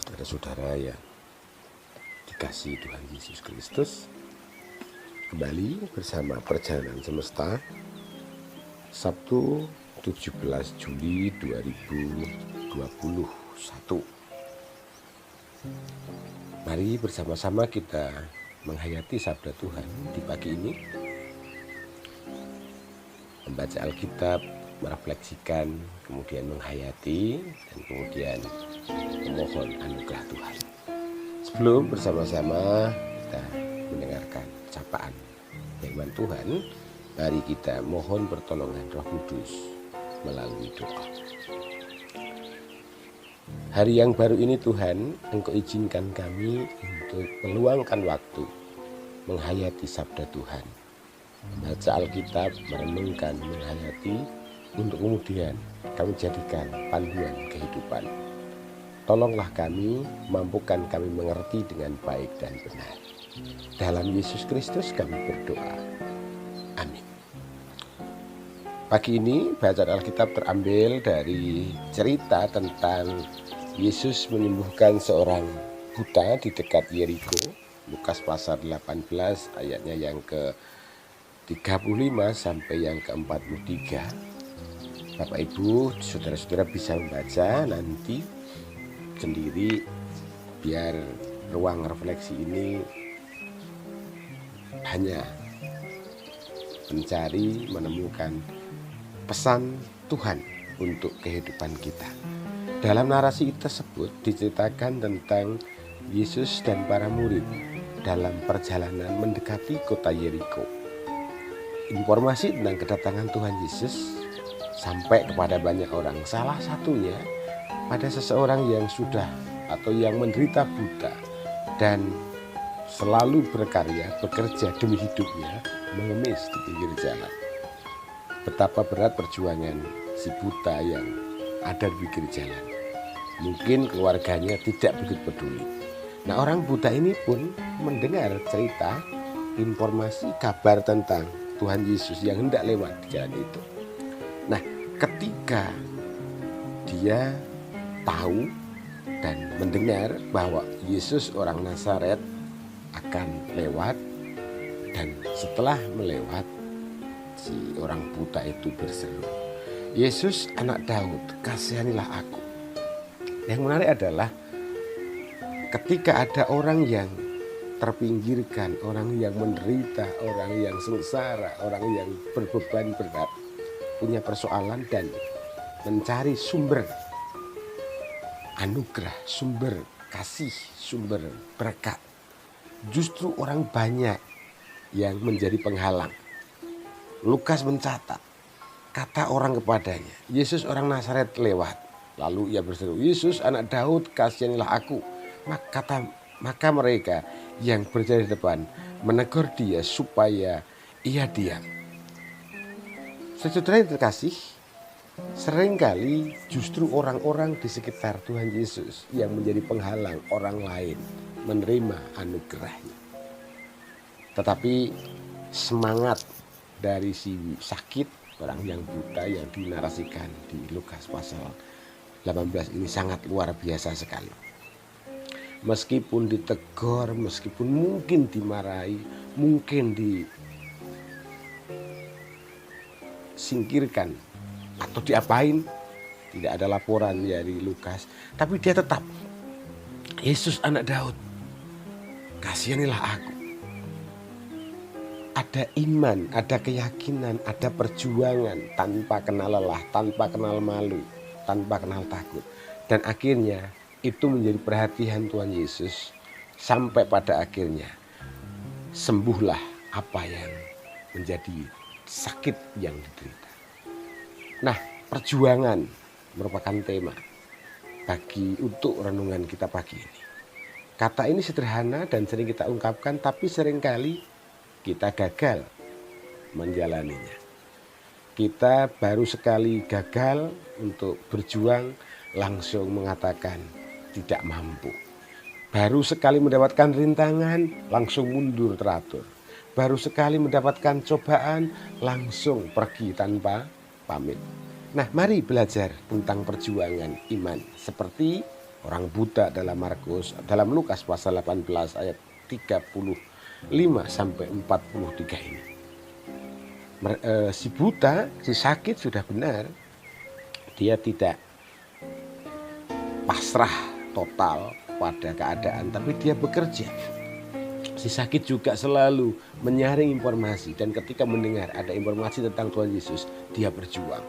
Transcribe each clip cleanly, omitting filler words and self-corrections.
saudara-saudara yang dikasihi Tuhan Yesus Kristus, kembali bersama Perjalanan Semesta, Sabtu 17 Juli 2021. Mari bersama-sama kita menghayati sabda Tuhan di pagi ini, membaca Alkitab, merefleksikan, kemudian menghayati, dan kemudian memohon anugerah Tuhan. Sebelum bersama-sama kita mendengarkan sapaan firman Tuhan, mari kita mohon pertolongan Roh Kudus melalui doa. Hari yang baru ini Tuhan, Engkau izinkan kami untuk meluangkan waktu menghayati sabda Tuhan, membaca Alkitab, merenungkan, menghayati, untuk kemudian kami jadikan panduan kehidupan. Tolonglah kami, mampukan kami mengerti dengan baik dan benar. Dalam Yesus Kristus kami berdoa. Amin. Pagi ini bacaan Alkitab terambil dari cerita tentang Yesus menyembuhkan seorang buta di dekat Yeriko. Lukas pasal 18 ayatnya yang ke-35 sampai yang ke-43. Bapak Ibu, saudara-saudara bisa membaca nanti sendiri, biar ruang refleksi ini hanya menemukan pesan Tuhan untuk kehidupan kita. Dalam narasi tersebut diceritakan tentang Yesus dan para murid dalam perjalanan mendekati kota Yeriko. Informasi tentang kedatangan Tuhan Yesus sampai kepada banyak orang, salah satunya pada seseorang yang sudah atau yang menderita buta dan selalu berkarya, bekerja demi hidupnya, mengemis di pinggir jalan. Betapa berat perjuangan si buta yang ada di pinggir jalan. Mungkin keluarganya tidak begitu peduli. Nah, orang buta ini pun mendengar cerita, informasi, kabar tentang Tuhan Yesus yang hendak lewat di jalan itu. Nah, ketika dia tahu dan mendengar bahwa Yesus orang Nazaret akan lewat, dan setelah melewat, si orang buta itu berseru, "Yesus anak Daud, kasihanilah aku." Yang menarik adalah ketika ada orang yang terpinggirkan, orang yang menderita, orang yang sengsara, orang yang berbeban berat, punya persoalan dan mencari sumber anugerah, sumber kasih, sumber berkat, justru orang banyak yang menjadi penghalang. Lukas mencatat, kata orang kepadanya, "Yesus orang Nazaret lewat." Lalu ia berseru, "Yesus anak Daud, kasihanilah aku." Maka mereka yang berada di depan menegur dia supaya ia diam. Saudara yang terkasih, seringkali justru orang-orang di sekitar Tuhan Yesus yang menjadi penghalang orang lain menerima anugerahnya. Tetapi semangat dari si sakit, orang yang buta yang dinarasikan di Lukas pasal 18 ini sangat luar biasa sekali. Meskipun ditegur, meskipun mungkin dimarahi, mungkin disingkirkan atau diapain, tidak ada laporan dari Lukas, tapi dia tetap, "Yesus anak Daud, kasihanilah aku." Ada iman, ada keyakinan, ada perjuangan tanpa kenal lelah, tanpa kenal malu, tanpa kenal takut. Dan akhirnya itu menjadi perhatian Tuhan Yesus sampai pada akhirnya sembuhlah apa yang menjadi sakit yang diderita. Nah, perjuangan merupakan tema untuk renungan kita pagi ini. Kata ini sederhana dan sering kita ungkapkan, tapi seringkali kita gagal menjalaninya. Kita baru sekali gagal untuk berjuang langsung mengatakan tidak mampu. Baru sekali mendapatkan rintangan langsung mundur teratur. Baru sekali mendapatkan cobaan langsung pergi tanpa pamit. Nah, mari belajar tentang perjuangan iman seperti orang buta dalam Lukas pasal 18 ayat 35 sampai 43 ini. Si buta, si sakit sudah benar, dia tidak pasrah total pada keadaan, tapi dia bekerja. Si sakit juga selalu menyaring informasi, dan ketika mendengar ada informasi tentang Tuhan Yesus, dia berjuang.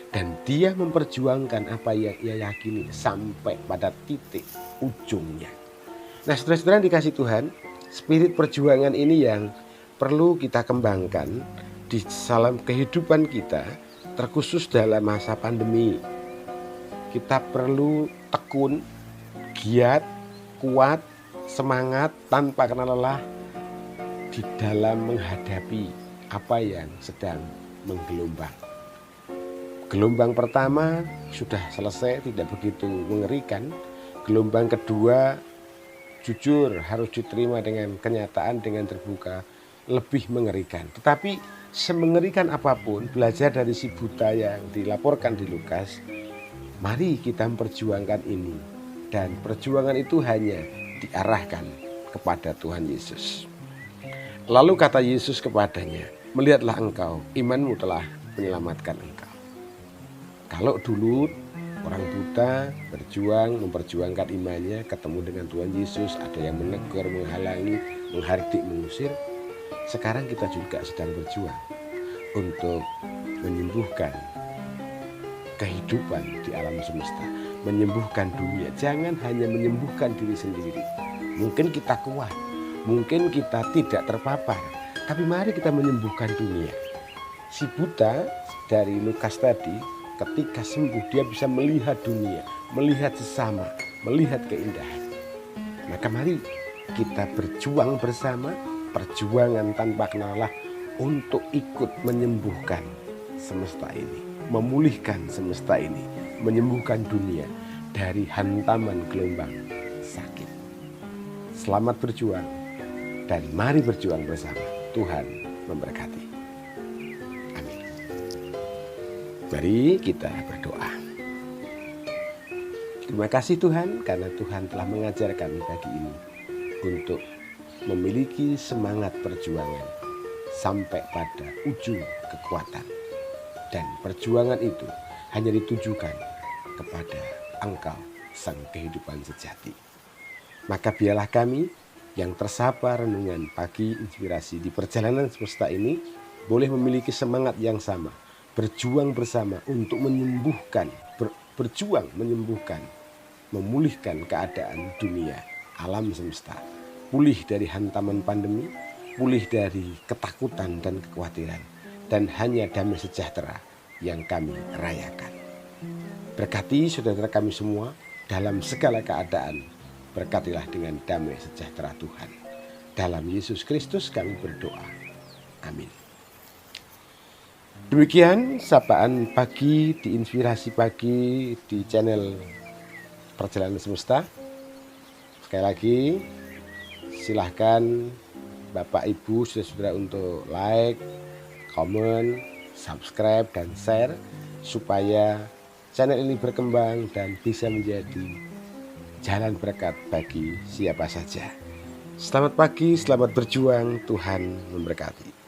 Dan dia memperjuangkan apa yang ia yakini sampai pada titik ujungnya. Nah, saudara-saudara yang dikasih Tuhan, spirit perjuangan ini yang perlu kita kembangkan di dalam kehidupan kita, terkhusus dalam masa pandemi. Kita perlu tekun, giat, kuat, semangat tanpa kenal lelah di dalam menghadapi apa yang sedang menggelombang. Gelombang pertama sudah selesai, tidak begitu mengerikan. Gelombang kedua, jujur harus diterima dengan kenyataan, dengan terbuka, lebih mengerikan. Tetapi semengerikan apapun, belajar dari si buta yang dilaporkan di Lukas, mari kita memperjuangkan ini. Dan perjuangan itu hanya diarahkan kepada Tuhan Yesus. Lalu kata Yesus kepadanya, melihatlah engkau, imanmu telah menyelamatkan engkau. Kalau dulu orang buta memperjuangkan imannya, ketemu dengan Tuhan Yesus, ada yang menegur, menghalangi, menghardik, mengusir. Sekarang kita juga sedang berjuang untuk menyembuhkan kehidupan di alam semesta, menyembuhkan dunia. Jangan hanya menyembuhkan diri sendiri. Mungkin kita kuat, mungkin kita tidak terpapar, tapi mari kita menyembuhkan dunia. Si buta dari Lukas tadi, ketika sembuh dia bisa melihat dunia, melihat sesama, melihat keindahan. Maka mari kita berjuang bersama, perjuangan tanpa kenal lelah untuk ikut menyembuhkan semesta ini, memulihkan semesta ini, menyembuhkan dunia dari hantaman gelombang sakit. Selamat berjuang dan mari berjuang bersama. Tuhan memberkati. Amin. Mari kita berdoa. Terima kasih Tuhan, karena Tuhan telah mengajar kami pagi ini untuk memiliki semangat perjuangan sampai pada ujung kekuatan. Dan perjuangan itu hanya ditujukan kepada Engkau, Sang Kehidupan Sejati. Maka biarlah kami yang tersapa renungan pagi inspirasi di perjalanan semesta ini boleh memiliki semangat yang sama, berjuang bersama untuk menyembuhkan, berjuang menyembuhkan, memulihkan keadaan dunia, alam semesta, pulih dari hantaman pandemi, pulih dari ketakutan dan kekhawatiran, dan hanya damai sejahtera yang kami rayakan. Berkati saudara kami semua dalam segala keadaan, berkatilah dengan damai sejahtera Tuhan. Dalam Yesus Kristus kami berdoa. Amin. Demikian sapaan pagi di Inspirasi Pagi di channel Perjalanan Semesta. Sekali lagi silahkan Bapak Ibu saudara-saudara untuk like, komen, subscribe dan share supaya channel ini berkembang dan bisa menjadi jalan berkat bagi siapa saja. Selamat pagi, selamat berjuang, Tuhan memberkati.